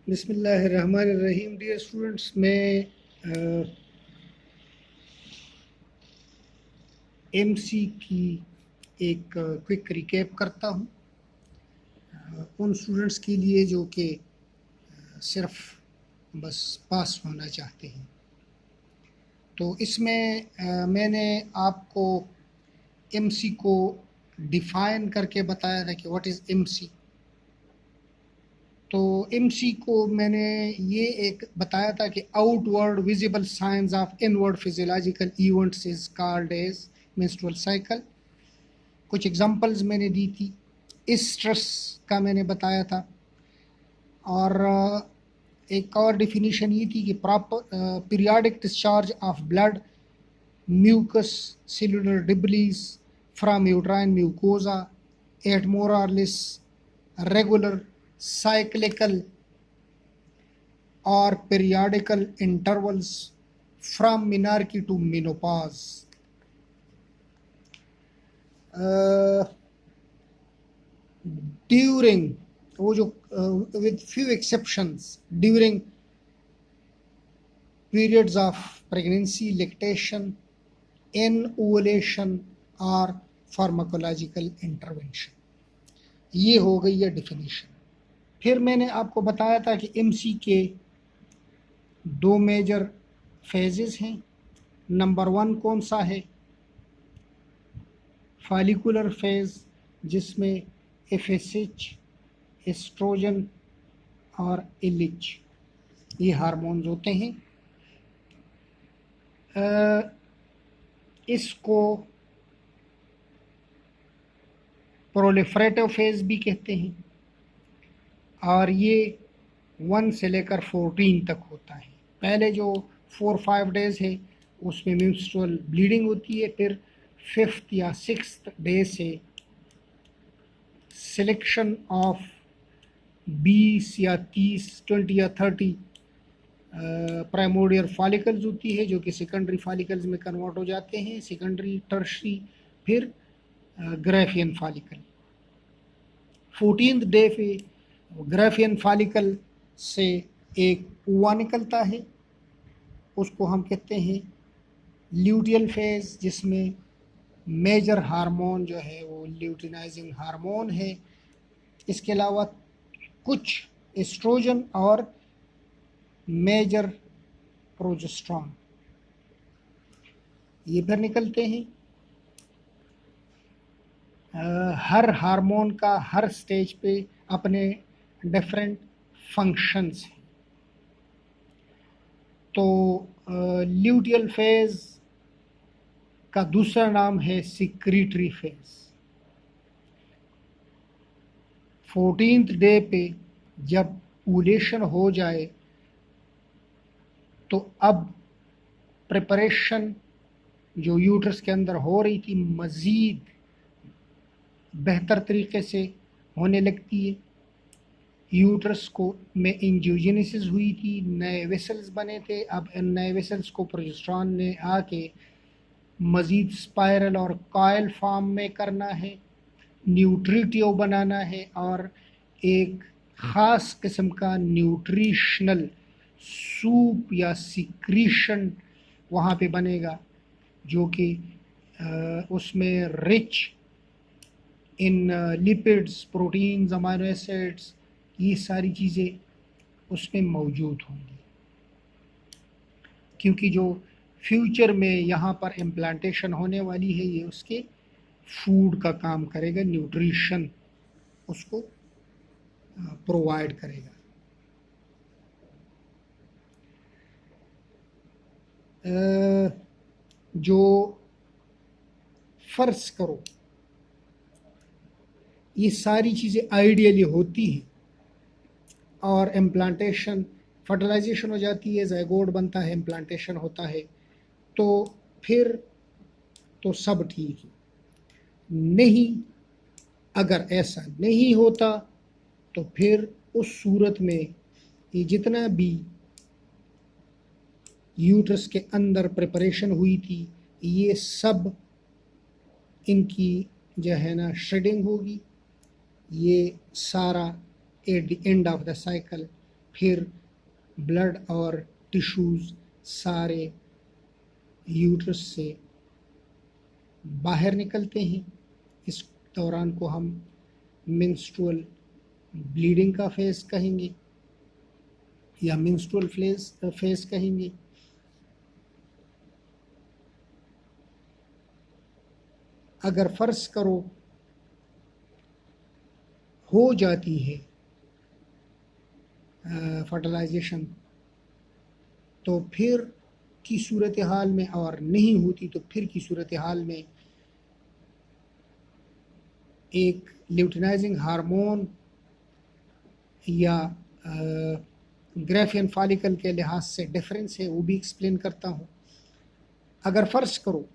बिस्मिल्लाहिर्रहमानिर्रहीम। Dear students, मैं MC की एक क्विक रिकैप करता हूँ उन स्टूडेंट्स के लिए जो कि सिर्फ बस पास होना चाहते हैं। तो इसमें मैंने आपको एमसी को डिफ़ाइन करके बताया था कि व्हाट इज़ एमसी। तो एमसी को मैंने ये एक बताया था कि outward visible signs of inward physiological events is called as menstrual cycle. कुछ एग्जांपल्स मैंने दी थी। स्ट्रेस का मैंने बताया था, और एक और डेफिनेशन ये थी कि proper periodic discharge of blood, mucus, cellular debris from uterine mucosa at more और less regular cyclical or periodical intervals from menarche to menopause. During वो जो with few exceptions, during periods of pregnancy, lactation, ovulation और pharmacological intervention. ये हो गई है definition. फिर मैंने आपको बताया था कि एमसी के दो मेजर फेजेस हैं। नंबर 1 कौन सा है? फॉलिकुलर फेज, जिसमें एफएसएच, एस्ट्रोजन और एलएच ये हार्मोन्स होते हैं। इसको प्रोलिफरेटिव फेज भी कहते हैं, और ये 1 से लेकर 14 तक होता है। पहले जो 4-5 डेज है उसमें मेंस्ट्रुअल ब्लीडिंग होती है, फिर 5th या 6th डे से सिलेक्शन ऑफ 20 या 30, 20 या 30 प्राइमोडियल फॉलिकल्स होती है, जो कि सेकेंडरी फॉलिकल्स में कन्वर्ट हो जाते हैं, सेकेंडरी, टर्शरी, फिर ग्राफियन फॉलिकल। 14th डे पे ग्राफियन फॉलिकल से एक पुआ निकलता है, उसको हम कहते हैं ल्यूटियल फेज, जिसमें मेजर हार्मोन जो है वो ल्यूटिनाइजिंग हार्मोन है। इसके अलावा कुछ एस्ट्रोजन और मेजर प्रोजेस्टेरॉन ये फिर निकलते हैं। हर हार्मोन का हर स्टेज पे अपने डिफरेंट फंक्शंस हैं। तो ल्यूटियल फेज का दूसरा नाम है सिक्रीटरी फेज। 14th डे पे जब ओव्यूलेशन हो जाए तो अब प्रिपरेशन जो यूट्रस के अंदर हो रही थी मज़ीद बेहतर तरीके से होने लगती है। यूट्रस को में एंजियोजेनेसिस हुई थी, नए वेसल्स बने थे। अब इन नए वेसल्स को प्रोजेस्टेरॉन ने आके मज़ीद स्पायरल और कॉइल फॉर्म में करना है, न्यूट्रिटिव बनाना है, और एक ख़ास किस्म का न्यूट्रिशनल सूप या सिक्रीशन वहाँ पे बनेगा, जो कि उसमें rich in lipids, proteins, amino acids, ये सारी चीज़ें उसमें मौजूद होंगी। क्योंकि जो फ्यूचर में यहाँ पर इम्प्लांटेशन होने वाली है ये उसके फूड का काम करेगा, न्यूट्रिशन उसको प्रोवाइड करेगा। जो फ़र्ज करो ये सारी चीज़ें आइडियली होती हैं और इम्प्लांटेशन, फर्टिलाइजेशन हो जाती है, ज़ायगोट बनता है, इम्प्लांटेशन होता है, तो फिर तो सब ठीक है। नहीं, अगर ऐसा नहीं होता तो फिर उस सूरत में ये जितना भी यूट्रस के अंदर प्रिपरेशन हुई थी ये सब इनकी जो है ना श्रेडिंग होगी। ये सारा at the end of the cycle फिर ब्लड और टिश्यूज़ सारे यूट्रस से बाहर निकलते हैं। इस दौरान को हम मेंस्ट्रुअल ब्लीडिंग का फेज़ कहेंगे या मेंस्ट्रुअल फेज़ कहेंगे। अगर फ़र्ज़ करो हो जाती है फर्टिलाइजेशन, तो फिर की सूरत हाल में, और नहीं होती तो फिर की सूरत हाल में एक ल्यूटिनाइजिंग हार्मोन या ग्राफियन फॉलिकल के लिहाज से डिफरेंस है, वो भी एक्सप्लेन करता हूँ। अगर फ़र्ज़ करो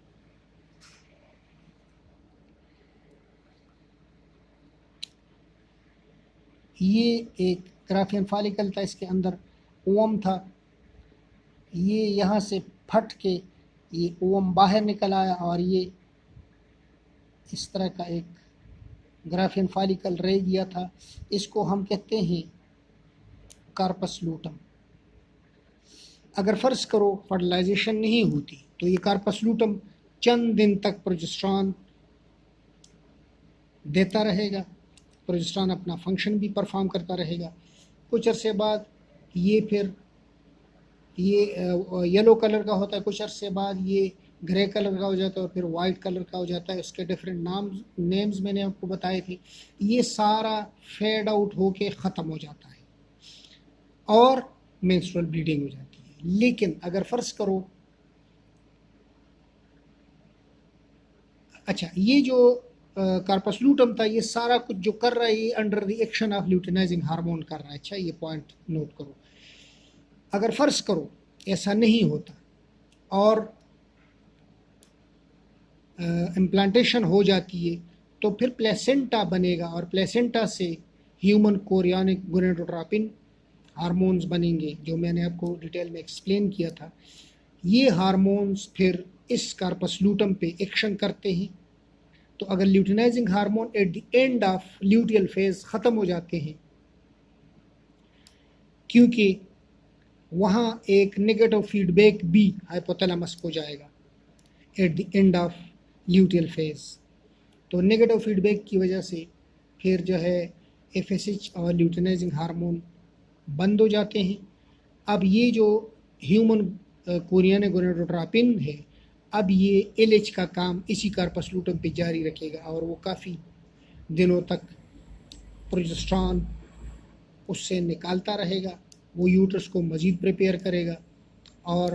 ये एक ग्राफियन फॉलिकल था, इसके अंदर ओवम था, ये यहाँ से फट के ये ओवम बाहर निकल आया और ये इस तरह का एक ग्राफियन फॉलिकल रह गया था। इसको हम कहते हैं कार्पस लूटम। अगर फ़र्ज़ करो फर्टिलाइजेशन नहीं होती तो ये कार्पस लूटम चंद दिन तक प्रोजेस्टेरॉन देता रहेगा, प्रोजेस्टेरॉन अपना फंक्शन भी परफॉर्म करता रहेगा। कुछ अरसे बाद ये फिर ये येलो कलर का होता है, कुछ अरसे बाद ये ग्रे कलर का हो जाता है और फिर वाइट कलर का हो जाता है। उसके डिफरेंट नेम्स मैंने आपको बताए थे। ये सारा फेड आउट होके ख़त्म हो जाता है और मेंस्ट्रुअल ब्लीडिंग हो जाती है। लेकिन अगर फ़र्ज़ करो, अच्छा, ये जो कार्पस लूटम था, ये सारा कुछ जो कर रहा है ये under the action of luteinizing hormone कर रहा है। अच्छा, ये पॉइंट नोट करो। अगर फ़र्ज़ करो ऐसा नहीं होता और इम्प्लांटेशन हो जाती है, तो फिर प्लेसेंटा बनेगा और प्लेसेंटा से ह्यूमन कोरियनिक गोनेडोट्रोपिन हार्मोन्स बनेंगे, जो मैंने आपको डिटेल में एक्सप्लेन किया था। ये हार्मोन्स फिर इस कार्पस लूटम पे एक्शन करते हैं। तो अगर luteinizing hormone at the end of luteal phase ख़त्म हो जाते हैं, क्योंकि वहाँ एक नेगेटिव फीडबैक भी हाइपोथैलेमस को जाएगा at the end of luteal phase, तो नेगेटिव फीडबैक की वजह से फिर जो है एफएसएच और ल्यूटिनाइजिंग हार्मोन बंद हो जाते हैं। अब ये जो ह्यूमन कोरियनिक गोनेडोट्रोपिन है, अब ये एलएच का काम इसी कार्पस लूटम पे जारी रखेगा और वो काफ़ी दिनों तक प्रोजेस्टेरॉन उससे निकालता रहेगा। वो यूट्रस को मज़ीद प्रिपेयर करेगा और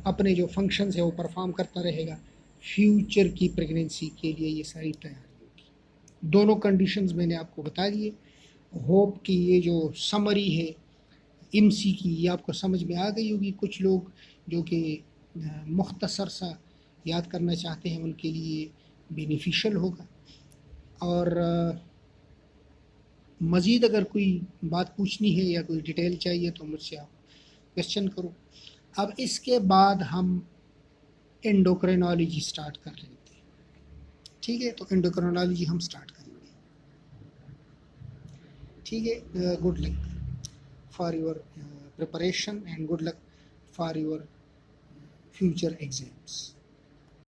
अपने जो फंक्शंस है वो परफॉर्म करता रहेगा। फ्यूचर की प्रेगनेंसी के लिए ये सारी तैयारी होगी। दोनों कंडीशंस मैंने आपको बता दिए। होप कि ये जो समरी है एमसी की ये आपको समझ में आ गई होगी। कुछ लोग जो कि मुख्तसर सा याद करना चाहते हैं उनके लिए बेनिफिशियल होगा। और मज़ीद अगर कोई बात पूछनी है या कोई डिटेल चाहिए तो मुझसे आप क्वेश्चन करो। अब इसके बाद हम एंडोक्रिनोलॉजी स्टार्ट कर लेते हैं। ठीक है, तो एंडोक्रिनोलॉजी हम स्टार्ट करेंगे। ठीक है, good luck for your preparation and good luck for your future exams.